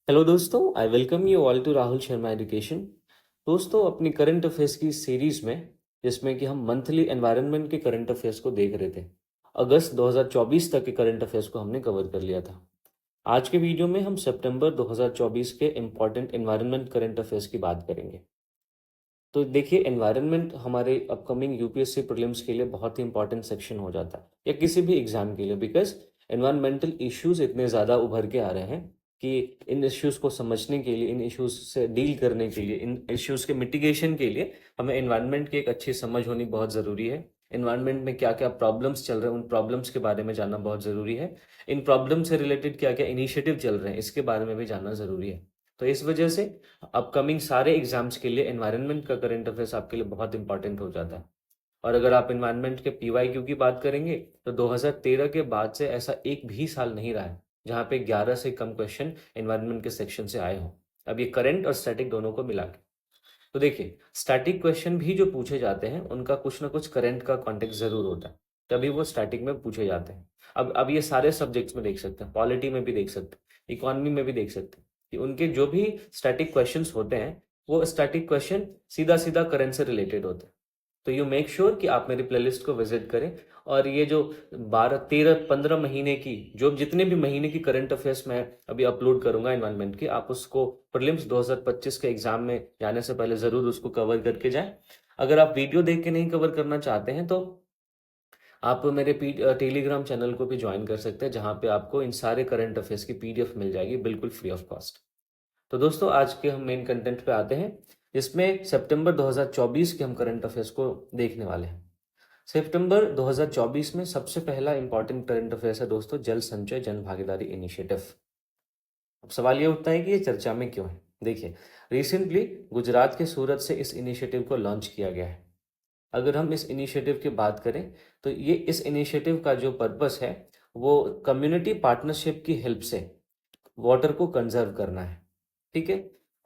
Hello दोस्तों, I welcome you all to Rahul Sharma education. दोस्तों, अपनी करंट अफेयर्स की सीरीज में जिसमें कि हम मंथली एनवायरनमेंट के करंट अफेयर्स को देख रहे थे, अगस्त 2024 तक के करंट अफेयर्स को हमने कवर कर लिया था। आज के वीडियो में हम सितंबर 2024 के इम्पॉर्टेंट एनवायरनमेंट करंट अफेयर्स की बात करेंगे। तो देखिए, एनवायरनमेंट हमारे अपकमिंग यूपीएससी प्रीलिम्स के लिए बहुत ही इंपॉर्टेंट सेक्शन हो जाता है या किसी भी एग्जाम के लिए, बिकॉज एनवायरमेंटल इश्यूज इतने ज़्यादा उभर के आ रहे हैं कि इन इश्यूज को समझने के लिए, इन इश्यूज से डील करने के लिए, इन इश्यूज के मिटिगेशन के लिए हमें एनवायरनमेंट की एक अच्छी समझ होनी बहुत ज़रूरी है। एनवायरनमेंट में क्या क्या प्रॉब्लम्स चल रहे हैं, उन प्रॉब्लम्स के बारे में जानना बहुत ज़रूरी है। इन प्रॉब्लम से रिलेटेड क्या क्या इनिशिएटिव चल रहे हैं, इसके बारे में भी जानना ज़रूरी है। तो इस वजह से अपकमिंग सारे एग्जाम्स के लिए एनवायरनमेंट का करंट अफेयर्स आपके लिए बहुत इंपॉर्टेंट हो जाता है। और अगर आप एनवायरनमेंट के पीवाईक्यू की बात करेंगे तो 2013 के बाद से ऐसा एक भी साल नहीं रहा है जहाँ पे 11 से कम क्वेश्चन एनवायरनमेंट के सेक्शन से आए हों। अब ये करंट और स्टैटिक दोनों को मिला के, तो देखिए, स्टैटिक क्वेश्चन भी जो पूछे जाते हैं उनका कुछ ना कुछ करंट का कॉन्टेक्स्ट जरूर होता है, तभी वो स्टैटिक में पूछे जाते हैं। अब ये सारे सब्जेक्ट्स में देख सकते हैं, पॉलिटी में भी देख सकते हैं, इकोनॉमी में भी देख सकते हैं कि उनके जो भी स्टैटिक क्वेश्चंस होते हैं वो स्टैटिक क्वेश्चन सीधा सीधा करंट से रिलेटेड होते हैं। तो यू मेक श्योर कि आप मेरी प्लेलिस्ट को विजिट करें, और ये जो 12 13 15 महीने की जो जितने भी महीने की करंट अफेयर्स मैं अभी अपलोड करूंगा एनवायरनमेंट की, आप उसको प्रीलिम्स 2025 के एग्जाम में जाने से पहले जरूर उसको कवर करके जाएं। अगर आप वीडियो देख के नहीं कवर करना चाहते हैं तो आप मेरे टेलीग्राम चैनल को भी ज्वाइन कर सकते हैं, जहां पे आपको इन सारे करंट अफेयर्स की पीडीएफ मिल जाएगी बिल्कुल फ्री ऑफ कॉस्ट। तो दोस्तों, आज के हम मेन कंटेंट पे आते हैं, जिसमें सितंबर 2024 के हम करंट अफेयर्स को देखने वाले हैं। सितंबर 2024 में सबसे पहला इंपॉर्टेंट करंट अफेयर्स है दोस्तों, जल संचय जन भागीदारी इनिशिएटिव। अब सवाल ये उठता है कि ये चर्चा में क्यों है। देखिए, रिसेंटली गुजरात के सूरत से इस इनिशिएटिव को लॉन्च किया गया है। अगर हम इस इनिशिएटिव की बात करें तो ये इस इनिशिएटिव का जो पर्पस है वो कम्युनिटी पार्टनरशिप की हेल्प से वाटर को कंजर्व करना है। ठीक है।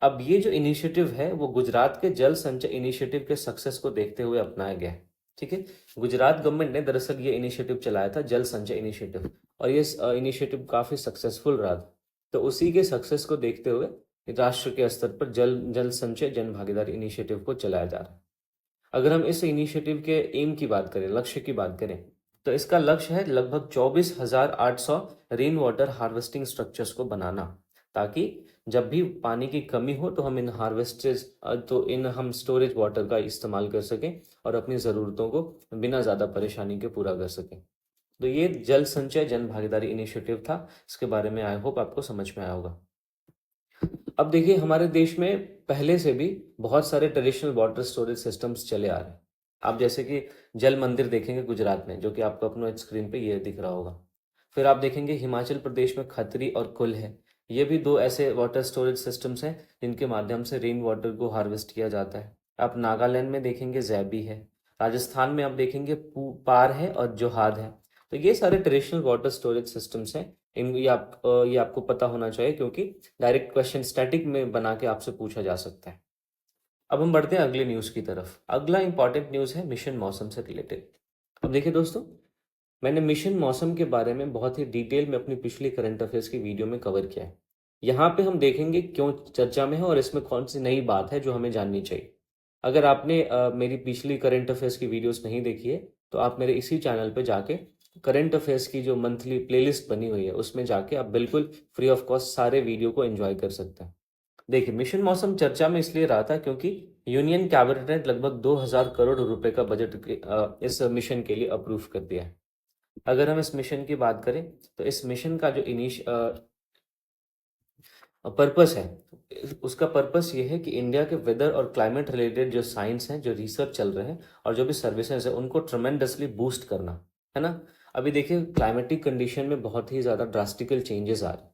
अब ये जो इनिशिएटिव है वो गुजरात के जल संचय इनिशिएटिव के सक्सेस को देखते हुए अपनाया गया है। ठीक है। गुजरात गवर्नमेंट ने दरअसल ये इनिशिएटिव चलाया था, जल संचय इनिशिएटिव, और ये इनिशिएटिव काफी सक्सेसफुल रहा था। तो उसी के सक्सेस को देखते हुए राष्ट्र के स्तर पर जल जल संचय जन भागीदारी इनिशिएटिव को चलाया जा रहा है। अगर हम इस इनिशिएटिव के एम की बात करें, लक्ष्य की बात करें, तो इसका लक्ष्य है लगभग 24,800 रेन वाटर हार्वेस्टिंग स्ट्रक्चर्स को बनाना, ताकि जब भी पानी की कमी हो तो हम इन हार्वेस्टेज तो इन हम स्टोरेज वाटर का इस्तेमाल कर सकें और अपनी ज़रूरतों को बिना ज़्यादा परेशानी के पूरा कर सकें। तो ये जल संचय जन भागीदारी इनिशिएटिव था, इसके बारे में आई होप आपको समझ में आया होगा। अब देखिए, हमारे देश में पहले से भी बहुत सारे ट्रेडिशनल वाटर स्टोरेज सिस्टम्स चले आ रहे हैं। आप जैसे कि जल मंदिर देखेंगे गुजरात में, जो कि आपको अपने स्क्रीन पे ये दिख रहा होगा। फिर आप देखेंगे हिमाचल प्रदेश में खतरी और कुल है। ये भी दो ऐसे वाटर स्टोरेज सिस्टम्स हैं जिनके माध्यम से रेन वाटर को हार्वेस्ट किया जाता है। आप नागालैंड में देखेंगे जैबी है। राजस्थान में आप देखेंगे पार है और जोहाद है। तो ये सारे ट्रेडिशनल वाटर स्टोरेज सिस्टम्स हैं। इन ये आपको पता होना चाहिए, क्योंकि डायरेक्ट क्वेश्चन स्टैटिक में बना के आपसे पूछा जा सकता है। अब हम बढ़ते हैं अगले न्यूज़ की तरफ। अगला इंपॉर्टेंट न्यूज़ है मिशन मौसम से रिलेटेड। अब देखिए दोस्तों, मैंने मिशन मौसम के बारे में बहुत ही डिटेल में अपनी पिछली करंट अफेयर्स की वीडियो में कवर किया है। यहाँ पे हम देखेंगे क्यों चर्चा में है और इसमें कौन सी नई बात है जो हमें जाननी चाहिए। अगर आपने मेरी पिछली करंट अफेयर्स की वीडियोस नहीं देखी है तो आप मेरे इसी चैनल पे जाके करंट अफेयर्स की जो मंथली प्लेलिस्ट बनी हुई है उसमें जाके आप बिल्कुल फ्री ऑफ कॉस्ट सारे वीडियो को एंजॉय कर सकते हैं। देखिए, मिशन मौसम चर्चा में इसलिए रहा था क्योंकि यूनियन कैबिनेट ने लगभग 2,000 करोड़ रुपए का बजट इस मिशन के लिए अप्रूव कर दिया है। अगर हम इस मिशन की बात करें तो इस मिशन का जो पर्पस है, उसका पर्पस ये है कि इंडिया के वेदर और क्लाइमेट रिलेटेड जो साइंस हैं, जो रिसर्च चल रहे हैं और जो भी सर्विसेज है उनको ट्रमेंडसली बूस्ट करना है ना। अभी देखिए, क्लाइमेटिक कंडीशन में बहुत ही ज़्यादा ड्रास्टिकल चेंजेस आ रहे हैं।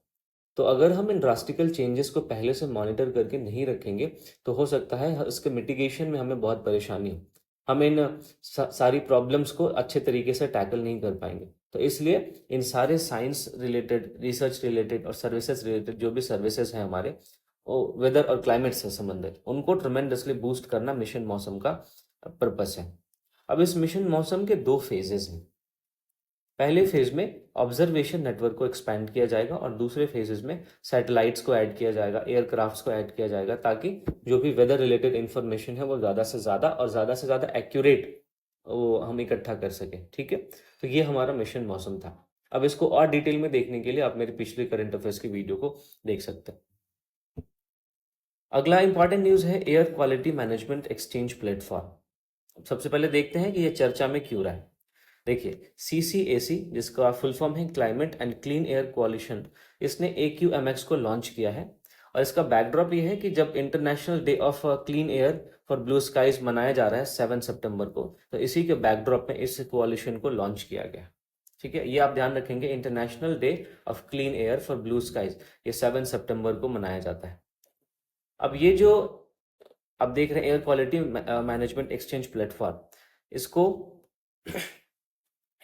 तो अगर हम इन ड्रास्टिकल चेंजेस को पहले से मॉनिटर करके नहीं रखेंगे तो हो सकता है इसके मिटिगेशन में हमें बहुत परेशानी हो। हम इन सारी प्रॉब्लम्स को अच्छे तरीके से टैकल नहीं कर पाएंगे। तो इसलिए इन सारे साइंस रिलेटेड, रिसर्च रिलेटेड और सर्विसेज रिलेटेड जो भी सर्विसेज हैं हमारे, वो वेदर और क्लाइमेट से संबंधित, उनको ट्रमेंडसली बूस्ट करना मिशन मौसम का पर्पस है। अब इस मिशन मौसम के दो फेजेस हैं। पहले फेज में ऑब्जर्वेशन नेटवर्क को एक्सपैंड किया जाएगा और दूसरे फेजेस में सैटेलाइट्स को ऐड किया जाएगा, एयरक्राफ्ट्स को ऐड किया जाएगा, ताकि जो भी वेदर रिलेटेड इंफॉर्मेशन है वो ज़्यादा से ज़्यादा और ज़्यादा से ज़्यादा एक्यूरेट वो हम इकट्ठा कर सकें। ठीक है, तो ये हमारा मिशन मौसम था। अब इसको और डिटेल में देखने के लिए आप मेरे पिछले करंट अफेयर्स की वीडियो को देख सकते हैं। अगला इंपॉर्टेंट न्यूज़ है air quality management exchange platform. सबसे पहले देखते हैं कि ये चर्चा में क्यों रहा है। देखिए, CCAC, जिसका फुल फॉर्म है क्लाइमेट एंड क्लीन एयर कोalition, इसने AQMX को लॉन्च किया है। और इसका बैकड्रॉप ये है कि जब International Day of Clean Air for Blue Skies मनाया जा रहा है 7 सितंबर को, तो इसी के बैकड्रॉप में इस कोalition को लॉन्च किया गया। ठीक है, ये आप ध्यान रखेंगे, International Day of Clean Air for Blue Skies ये 7 सितंबर को मनाया जाता है। अब ये जो आप देख रहे हैं air quality management exchange platform, इसको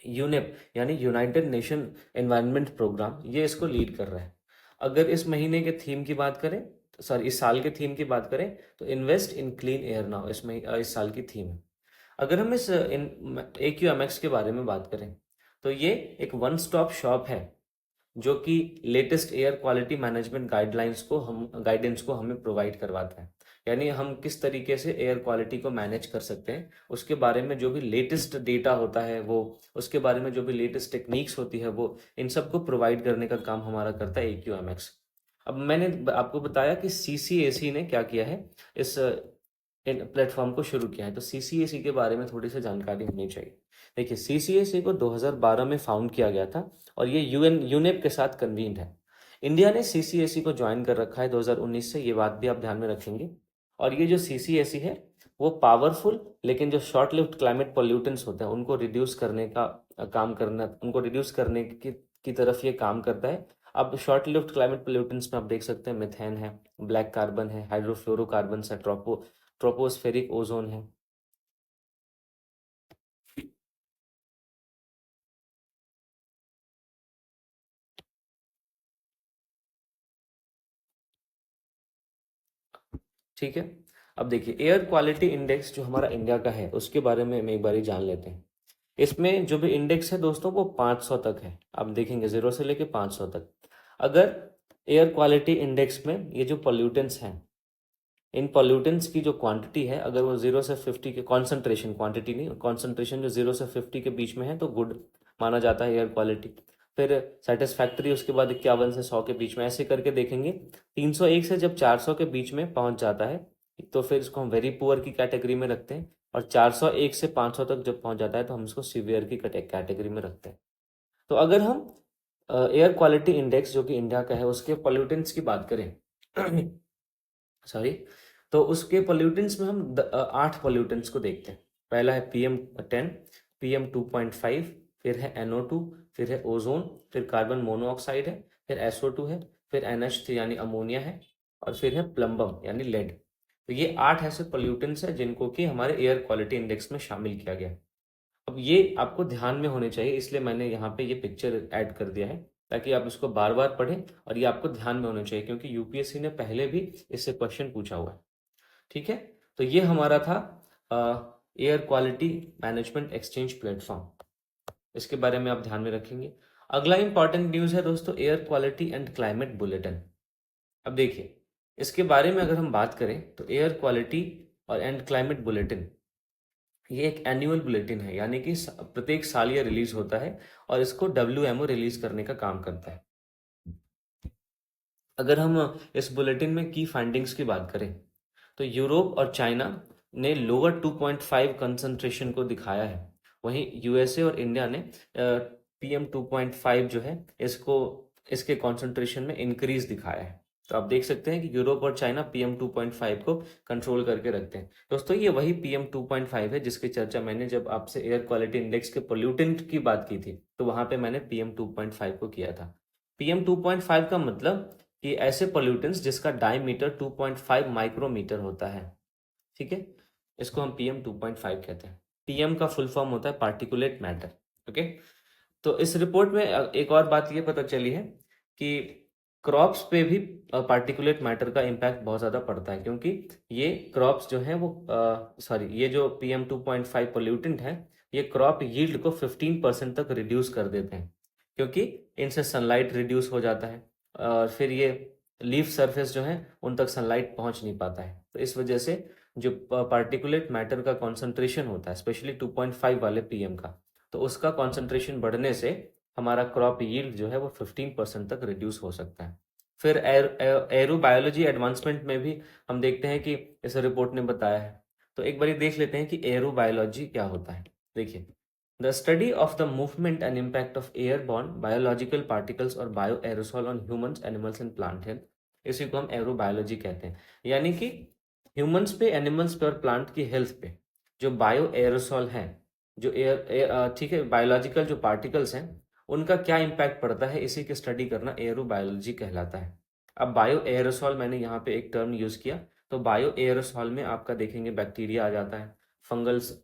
यूनेप यानी यूनाइटेड नेशन एनवायरनमेंट प्रोग्राम, ये इसको लीड कर रहा है। अगर इस महीने के थीम की बात करें, सॉरी इस साल के थीम की बात करें, तो invest in clean air now इस साल की थीम है। अगर हम इस AQMX के बारे में बात करें, तो ये एक वन स्टॉप शॉप है जो कि latest air quality management guidance को हमें प्रोवाइड करवाता है। यानी हम किस तरीके से एयर क्वालिटी को मैनेज कर सकते हैं, उसके बारे में जो भी लेटेस्ट डेटा होता है वो, उसके बारे में जो भी लेटेस्ट टेक्निक्स होती है वो, इन सब को प्रोवाइड करने का काम हमारा करता है AQMX। अब मैंने आपको बताया कि CCAC ने क्या किया है, इस प्लेटफॉर्म को शुरू किया है, तो CCAC के बारे में थोड़ी सी जानकारी होनी चाहिए। देखिए, CCAC को 2012 में फाउंड किया गया था और ये यूनेप के साथ कन्वीन्ड है। इंडिया ने CCAC को ज्वाइन कर रखा है 2019 से, ये बात भी आप ध्यान में रखेंगे। और ये जो CCAC है वो पावरफुल लेकिन जो शॉर्ट लिव्ड क्लाइमेट पोल्यूटेंट्स होते हैं उनको रिड्यूस करने का उनको रिड्यूस करने की तरफ ये काम करता है। अब शॉर्ट लिव्ड क्लाइमेट पोल्यूटेंट्स में आप देख सकते हैं मिथेन है, ब्लैक कार्बन है, हाइड्रोफ्लोरोकार्बन है, ट्रोपोस्फेरिक ओजोन है। ठीक है, अब देखिए एयर क्वालिटी इंडेक्स जो हमारा इंडिया का है उसके बारे में हम एक बार जान लेते हैं। इसमें जो भी इंडेक्स है दोस्तों वो 500 तक है। आप देखेंगे 0 से लेके 500 तक। अगर एयर क्वालिटी इंडेक्स में ये जो पोल्यूटेंट्स हैं, इन पोल्यूटेंट्स की जो क्वांटिटी है, अगर वो 0 से 50 के, कॉन्सेंट्रेशन, क्वांटिटी नहीं, कॉन्सेंट्रेशन जो 0 से 50 के बीच में है तो गुड माना जाता है एयर क्वालिटी। फिर सेटिस्फैक्ट्री उसके बाद 51 से 100 के बीच में, ऐसे करके देखेंगे। 301 से जब 400 के बीच में पहुंच जाता है तो फिर इसको हम वेरी पुअर की कैटेगरी में रखते हैं। और 401 से 500 तक जब पहुंच जाता है तो हम इसको सीवियर की कैटेगरी में रखते हैं। तो अगर हम एयर क्वालिटी इंडेक्स जो कि इंडिया का है उसके पोल्यूटेंट्स की बात करें सॉरी, तो उसके पोल्यूटेंट्स में हम 8 पोल्यूटेंट्स को देखते हैं। पहला है PM10, PM2.5, फिर है NO2, फिर है ओजोन, फिर कार्बन मोनोऑक्साइड है, फिर SO2 है, फिर NH3 यानी अमोनिया है, और फिर है प्लम्बम यानी लेड। तो ये 8 ऐसे पोल्यूटेंट्स हैं जिनको कि हमारे एयर क्वालिटी इंडेक्स में शामिल किया गया है। अब ये आपको ध्यान में होने चाहिए, इसलिए मैंने यहाँ पे ये पिक्चर ऐड कर दिया है ताकि आप इसको बार बार पढ़ें और ये आपको ध्यान में होना चाहिए, क्योंकि यूपीएससी ने पहले भी इससे क्वेश्चन पूछा हुआ है। ठीक है, तो ये हमारा था air quality management exchange platform, इसके बारे में आप ध्यान में रखेंगे। अगला इंपॉर्टेंट न्यूज़ है दोस्तों air quality and climate bulletin. अब देखिए, इसके बारे में अगर हम बात करें तो एयर क्वालिटी और एंड क्लाइमेट बुलेटिन ये एक एनुअल बुलेटिन है, यानी कि प्रत्येक साल ये रिलीज होता है और इसको WMO रिलीज करने का काम करता है। अगर हम इस बुलेटिन में की फाइंडिंग्स की बात करें तो यूरोप और चाइना ने लोअर 2.5 कंसंट्रेशन को दिखाया है। वहीं USA और इंडिया ने PM2.5 जो है इसको इसके कंसंट्रेशन में इंक्रीज दिखाया है। तो आप देख सकते हैं कि यूरोप और चाइना PM2.5 को कंट्रोल करके रखते हैं। दोस्तों ये वही PM2.5 है जिसकी चर्चा मैंने जब आपसे एयर क्वालिटी इंडेक्स के पोल्यूटेंट की बात की थी तो वहां पे मैंने PM2.5 को किया था। PM2.5 का मतलब कि ऐसे पोल्यूटेंट्स जिसका डायमीटर 2.5 माइक्रोमीटर होता है। ठीक है, इसको हम PM2.5 कहते हैं। PM का फुल फॉर्म होता है पार्टिकुलेट मैटर। ओके, तो इस रिपोर्ट में एक और बात ये पता चली है कि क्रॉप्स पे भी पार्टिकुलेट मैटर का इम्पैक्ट बहुत ज़्यादा पड़ता है, क्योंकि ये क्रॉप्स जो है वो ये जो PM2.5 पोल्यूटेंट है ये क्रॉप यील्ड को 15% तक रिड्यूस कर देते हैं, क्योंकि इनसे सनलाइट रिड्यूस हो जाता है और फिर ये लीफ सरफेस जो है उन तक सनलाइट पहुंच नहीं पाता है। तो इस वजह से जो पार्टिकुलेट मैटर का कॉन्सेंट्रेशन होता है, स्पेशली 2.5 वाले पीएम का, तो उसका कॉन्सेंट्रेशन बढ़ने से हमारा क्रॉप यील्ड जो है वो 15% तक रिड्यूस हो सकता है। फिर एरोबायोलॉजी एडवांसमेंट में भी हम देखते हैं कि इस रिपोर्ट ने बताया है। तो एक बार देख लेते हैं कि एरोबायोलॉजी क्या होता है। देखिए, the study of the movement and impact of airborne biological particles और bio aerosol on humans, animals and plant health, इसी को हम एरोबायोलॉजी कहते हैं। यानी कि ह्यूमंस पे, एनिमल्स पे और प्लांट की हेल्थ पे जो बायो एरोसॉल हैं, जो ठीक है, बायोलॉजिकल जो पार्टिकल्स हैं, उनका क्या इम्पैक्ट पड़ता है, इसी की स्टडी करना एरोबायोलॉजी कहलाता है। अब बायो एरोसॉल मैंने यहाँ पे एक टर्म यूज किया, तो बायो एरोसॉल में आपका देखेंगे बैक्टीरिया आ जाता है, फंगल्स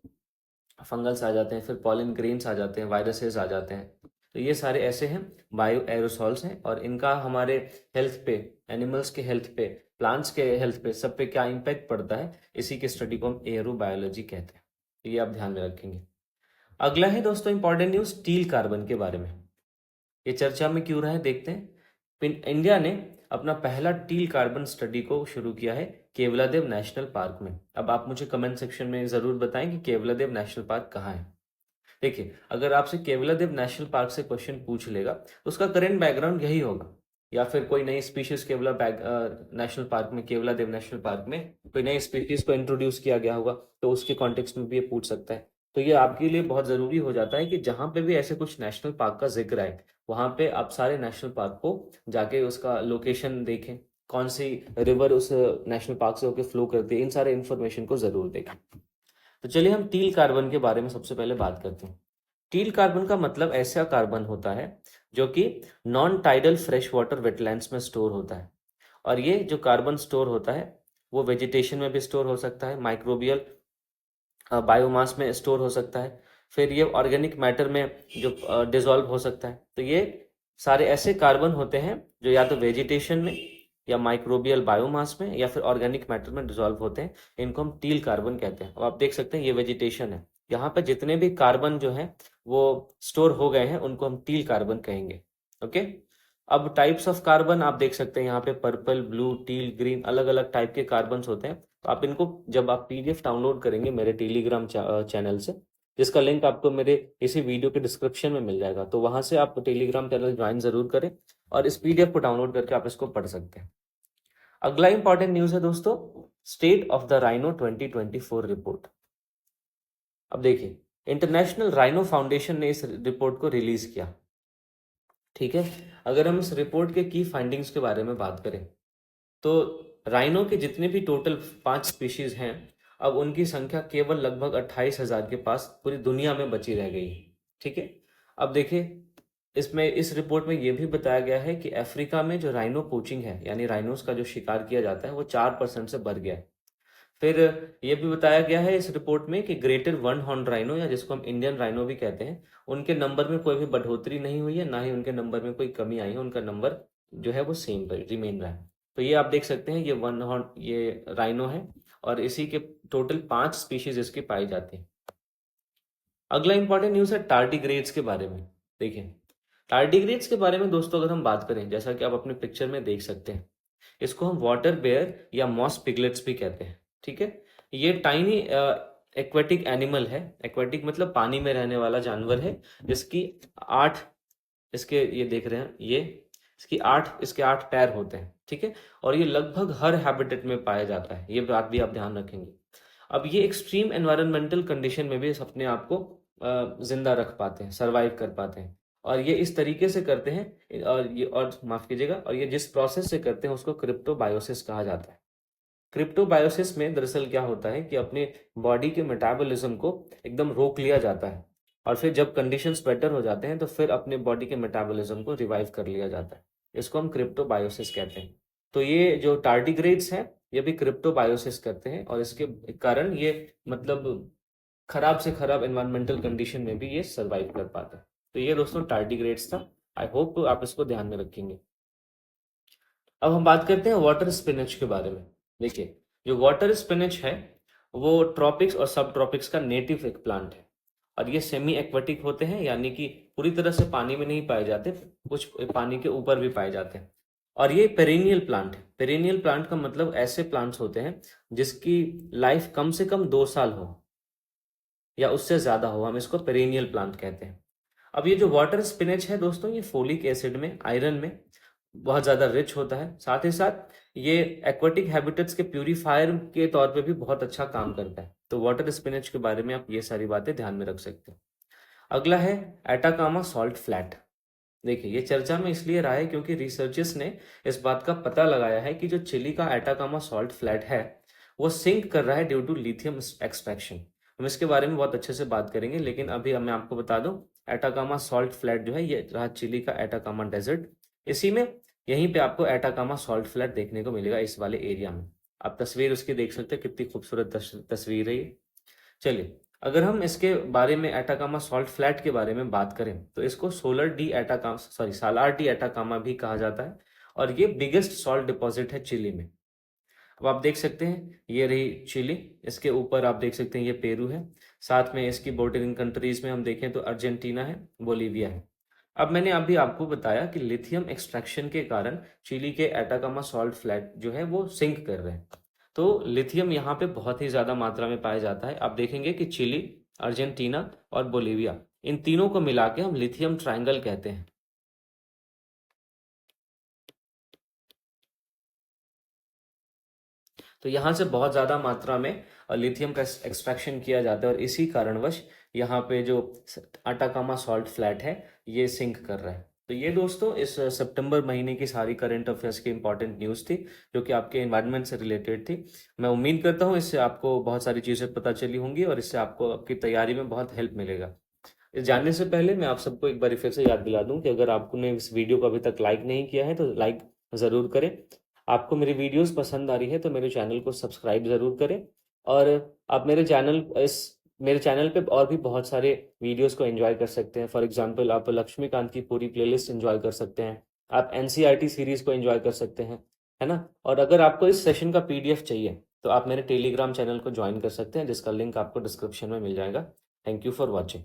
फंगल्स आ जाते हैं, फिर पॉलन ग्रेन्स आ जाते हैं, वायरसेस आ जाते हैं। तो ये सारे ऐसे हैं बायो एरोसॉल्स हैं, और इनका हमारे हेल्थ पे, एनिमल्स के हेल्थ पे, प्लांट्स के हेल्थ पे, सब पे क्या इम्पैक्ट पड़ता है, इसी की स्टडी को हम एरोबायोलॉजी कहते हैं। तो ये आप ध्यान में रखेंगे। अगला है दोस्तों इंपॉर्टेंट न्यूज, स्टील कार्बन के बारे में। ये चर्चा में क्यों रहा है, देखते हैं। इंडिया ने अपना पहला टील कार्बन स्टडी को शुरू किया है केवलादेव नेशनल पार्क में। अब आप मुझे कमेंट सेक्शन में जरूर बताएं कि केवलादेव नेशनल पार्क कहाँ है। देखिए, अगर आपसे केवलादेव नेशनल पार्क से क्वेश्चन पूछ लेगा तो उसका करंट बैकग्राउंड यही होगा, या फिर कोई नई स्पीशीज नेशनल पार्क में, केवलादेव नेशनल पार्क में कोई नई स्पीशीज को इंट्रोड्यूस किया गया होगा, तो उसके कॉन्टेक्स्ट में भी ये पूछ सकता है। तो ये आपके लिए बहुत जरूरी हो जाता है कि जहां पे भी ऐसे कुछ नेशनल पार्क का जिक्र है, वहां पे आप सारे नेशनल पार्क को जाके उसका लोकेशन देखें, कौन सी रिवर उस नेशनल पार्क से होकर फ्लो करती है, इन सारे इंफॉर्मेशन को जरूर देखें। तो चलिए हम टील कार्बन के बारे में सबसे पहले बात करते हैं। टील कार्बन का मतलब ऐसा कार्बन होता है जो कि non tidal fresh water wetlands में स्टोर होता है। और ये जो कार्बन स्टोर होता है वो वेजिटेशन में भी स्टोर हो सकता है, माइक्रोबियल बायोमास में स्टोर हो सकता है, फिर ये ऑर्गेनिक मैटर में जो डिसॉल्व हो सकता है। तो ये सारे ऐसे कार्बन होते हैं जो या तो वेजिटेशन में, या माइक्रोबियल बायोमास में, या फिर ऑर्गेनिक मैटर में डिसॉल्व होते हैं। इनको हम टील कार्बन कहते हैं। अब आप देख सकते हैं ये वेजिटेशन है, यहाँ पे जितने भी कार्बन जो है वो स्टोर हो गए हैं उनको हम टील कार्बन कहेंगे। ओके। अब टाइप्स ऑफ कार्बन आप देख सकते हैं यहाँ पे, पर्पल, ब्लू, टील, ग्रीन, अलग अलग टाइप के कार्बन होते हैं। तो आप इनको जब आप पीडीएफ डाउनलोड करेंगे मेरे टेलीग्राम चैनल से, जिसका लिंक आपको मेरे इसी वीडियो के डिस्क्रिप्शन में मिल जाएगा, तो वहां से आप टेलीग्राम चैनल ज्वाइन जरूर करें और इस पीडीएफ को डाउनलोड करके आप इसको पढ़ सकते हैं। अगला इंपॉर्टेंट न्यूज है दोस्तों, state of the rhino 2024 report. अब देखिए, इंटरनेशनल राइनो फाउंडेशन ने इस रिपोर्ट को रिलीज किया। ठीक है, अगर हम इस रिपोर्ट के की फाइंडिंग्स के बारे में बात करें, तो राइनो के जितने भी टोटल 5 स्पीशीज हैं, अब उनकी संख्या केवल लगभग 28,000 के पास पूरी दुनिया में बची रह गई है। ठीक है, अब देखिए, इसमें इस रिपोर्ट में यह भी बताया गया है कि अफ्रीका में जो राइनो पोचिंग है, यानी राइनोस का जो शिकार किया जाता है, वो 4% से बढ़ गया है। फिर यह भी बताया गया है इस रिपोर्ट में कि ग्रेटर वन हॉर्न राइनो, या जिसको हम इंडियन राइनो भी कहते हैं, उनके नंबर में कोई भी बढ़ोतरी नहीं हुई है, ना ही उनके नंबर में कोई कमी आई है। उनका नंबर जो है वो सेम रिमेन रहा है। तो ये आप देख सकते हैं, ये वन हॉर्न ये राइनो है, और इसी के टोटल 5 स्पीशीज इसकी पाई जाती है। अगला इंपॉर्टेंट न्यूज है टार्डिग्रेड्स के बारे में। देखिए, टार्डिग्रेड्स के बारे में दोस्तों अगर हम बात करें, जैसा कि आप अपने पिक्चर में देख सकते हैं, इसको हम वाटर बेयर या मॉस पिगलेट्स भी कहते हैं। ठीक है, ये टाइनी एक्वेटिक एनिमल है। एक्वेटिक मतलब पानी में रहने वाला जानवर है, जिसकी 8, इसके ये देख रहे हैं, ये इसके 8 पैर होते हैं। ठीक है, और ये लगभग हर हैबिटेट में पाया जाता है, ये बात भी आप ध्यान रखेंगे। अब ये एक्सट्रीम एनवायरमेंटल कंडीशन में भी अपने आप को जिंदा रख पाते हैं, सरवाइव कर पाते हैं। और ये इस तरीके से करते हैं, और माफ कीजिएगा, और ये जिस प्रोसेस से करते हैं उसको क्रिप्टोबायोसिस कहा जाता है। क्रिप्टोबायोसिस में दरअसल क्या होता है कि अपने बॉडी के मेटाबॉलिज्म को एकदम रोक लिया जाता है, और फिर जब कंडीशंस बेटर हो जाते हैं तो फिर अपने बॉडी के मेटाबॉलिज्म को रिवाइव कर लिया जाता है। इसको हम क्रिप्टोबायोसिस कहते हैं। तो ये जो टार्डिग्रेड्स हैं, ये भी क्रिप्टोबायोसिस करते हैं, और इसके कारण ये मतलब खराब से खराब एनवायरमेंटल कंडीशन में भी ये सर्वाइव कर पाता है। तो ये दोस्तों टार्डिग्रेड्स था। आई होप आप इसको ध्यान में रखेंगे। अब हम बात करते हैं वाटर स्पिनच के बारे में। देखिए, जो वाटर स्पिनच है वो ट्रॉपिक्स और सब ट्रॉपिक्स का नेटिव एक प्लांट है, और ये सेमी एक्वेटिक होते हैं, यानी कि पूरी तरह से पानी में नहीं पाए जाते, कुछ पानी के ऊपर भी पाए जाते हैं। और ये पेरेनियल प्लांट है। पेरेनियल प्लांट का मतलब ऐसे प्लांट्स होते हैं जिसकी लाइफ कम से कम 2 साल हो या उससे ज्यादा हो, हम इसको पेरेनियल प्लांट कहते हैं। अब ये जो वाटर स्पिनच है दोस्तों, ये फोलिक एसिड में, आयरन में बहुत ज़्यादा रिच होता है। साथ ही साथ ये एक्वाटिक हैबिटेट्स के प्यूरीफायर के तौर पे भी बहुत अच्छा काम करता है। तो वाटर स्पिनच के बारे में आप ये सारी बातें ध्यान में रख सकते हैं। अगला है एटाकामा सॉल्ट फ्लैट। देखिए, ये चर्चा में इसलिए रहा है क्योंकि रिसर्चर्स ने इस बात का पता लगाया है कि जो चिली का एटाकामा सॉल्ट फ्लैट है वो सिंक कर रहा है ड्यू टू लिथियम एक्सट्रैक्शन। हम इसके बारे में बहुत अच्छे से बात करेंगे, लेकिन अभी मैं आपको बता दूं, एटाकामा सॉल्ट फ्लैट जो है ये रहा चिली का एटाकामा डेजर्ट। इसी में, यहीं पे आपको एटाकामा सॉल्ट फ्लैट देखने को मिलेगा, इस वाले एरिया में। आप तस्वीर उसकी देख सकते हैं, कितनी खूबसूरत तस्वीर है ये। चलिए, अगर हम इसके बारे में, एटाकामा सॉल्ट फ्लैट के बारे में बात करें, तो इसको सालार डी एटाकामा भी कहा जाता है। और ये बिगेस्ट सॉल्ट डिपॉजिट है चिली में। अब आप देख सकते हैं, ये रही चिली, इसके ऊपर आप देख सकते हैं ये पेरू है। साथ में इसकी बोर्डरिंग कंट्रीज में हम देखें तो अर्जेंटीना है, बोलीविया है। अब मैंने अभी आपको बताया कि लिथियम एक्सट्रैक्शन के कारण चिली के एटाकामा सॉल्ट फ्लैट जो है वो सिंक कर रहे हैं। तो लिथियम यहाँ पे बहुत ही ज्यादा मात्रा में पाया जाता है। आप देखेंगे कि चिली, अर्जेंटीना और बोलीविया, इन तीनों को मिला के हम लिथियम ट्रायंगल कहते हैं। तो यहाँ से बहुत ज़्यादा मात्रा में लिथियम का एक्सट्रैक्शन किया जाता है, और इसी कारणवश यहाँ पे जो अटाकामा सॉल्ट फ्लैट है ये सिंक कर रहा है। तो ये दोस्तों इस सितंबर महीने की सारी करंट अफेयर्स की इंपॉर्टेंट न्यूज़ थी, जो कि आपके एनवायरनमेंट से रिलेटेड थी। मैं उम्मीद करता हूँ इससे आपको बहुत सारी चीज़ें पता चली होंगी और इससे आपको आपकी तैयारी में बहुत हेल्प मिलेगा। इस जानने से पहले मैं आप सबको एक बार फिर से याद दिला दूं कि अगर आपने इस वीडियो को अभी तक लाइक नहीं किया है तो लाइक ज़रूर करें। आपको मेरी वीडियोस पसंद आ रही है तो मेरे चैनल को सब्सक्राइब ज़रूर करें। और आप मेरे चैनल पे और भी बहुत सारे वीडियोस को एंजॉय कर सकते हैं। फॉर एग्जांपल, आप लक्ष्मीकांत की पूरी प्लेलिस्ट एंजॉय कर सकते हैं, आप एनसीईआरटी सीरीज़ को एंजॉय कर सकते हैं, है ना। और अगर आपको इस सेशन का पीडीएफ चाहिए तो आप मेरे टेलीग्राम चैनल को ज्वाइन कर सकते हैं, जिसका लिंक आपको डिस्क्रिप्शन में मिल जाएगा। Thank you for watching.